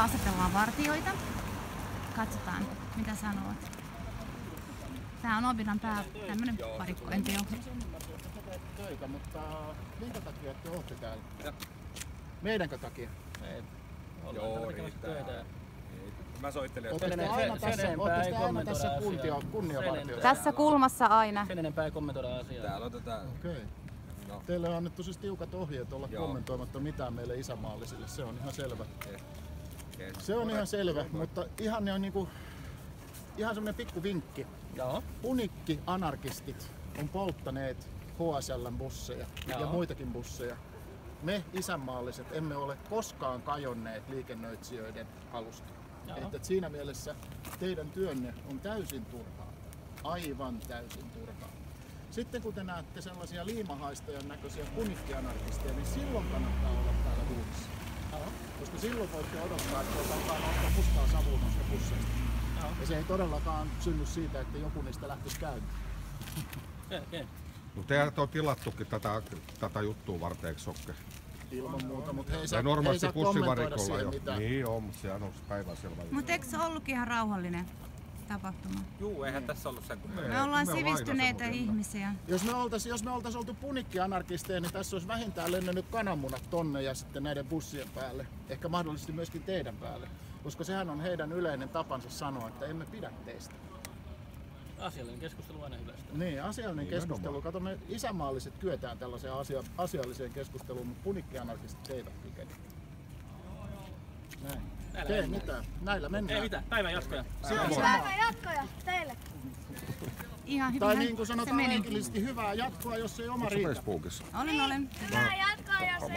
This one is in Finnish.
Asetellaan vartijoita. Katsotaan, mitä sanovat. Tää on Obinan tämmönen varikko, en tiedä. Töitä, mutta minkä takia te ootte täällä? Meidänkö takia? Ei. Joo, riittää. Mä soittelen. Ootteko te aina tässä kunniavartiossa? Tässä kulmassa aina. Sen enempää ei kommentoida asiaa. Täällä otetaan. Okei. No. Teille on annettu siis tiukat ohjeet olla kommentoimatta mitään meille isämaallisille, se on ihan selvä. Se on ihan selvä, mutta ihan ne on niinku, ihan semmonen pikku vinkki. Joo. Punikki-anarkistit on polttaneet HSL-busseja ja muitakin busseja. Me isänmaalliset emme ole koskaan kajonneet liikennöitsijöiden alusta. Että siinä mielessä teidän työnne on täysin turhaa. Aivan täysin turhaa. Sitten kun te näette sellaisia liimahaistajan näköisiä punikkianarkisteja, niin silloin kannattaa olla täällä huudissa. Koska silloin voitte odottaa, että alkaa ottaa mustaa savua noista busseista. Ja se ei todellakaan synny siitä, että joku niistä lähtisi käymään. Mutta teidät on tilattukin tätä juttua varten, eikö Sokke? Ilman muuta, mutta he ei saa bussivarikolla siihen mitään. Niin on, mutta sehän on päivänselvä. Mutta eikö se ollutkin ihan rauhallinen tapahtuma? Juu, eihän tässä ollut sen kummempaa. Me ollaan sivistyneitä ihmisiä. Jos me oltais oltu punikkianarkisteja, niin tässä olisi vähintään lentänyt kananmunat tonne ja sitten näiden bussien päälle. Ehkä mahdollisesti myöskin teidän päälle. Koska sehän on heidän yleinen tapansa sanoa, että emme pidä teistä. Asiallinen keskustelu aina hyvästä. Niin, asiallinen keskustelu. Kato, me isänmaalliset kyetään tällaiseen asialliseen keskusteluun, mutta punikkianarkistit eivät kykene. Näin. Tee mitään. Näillä mennään. Ei mitään. Päivän jatkoja. Päivän jatkoja teille. Ihan hyvin. Tai niin kuin sanotaan henkilöllisesti, hyvää jatkoa, jos ei oma riitä. Facebookissa? Olen. Hyvää jatkoa, jos ei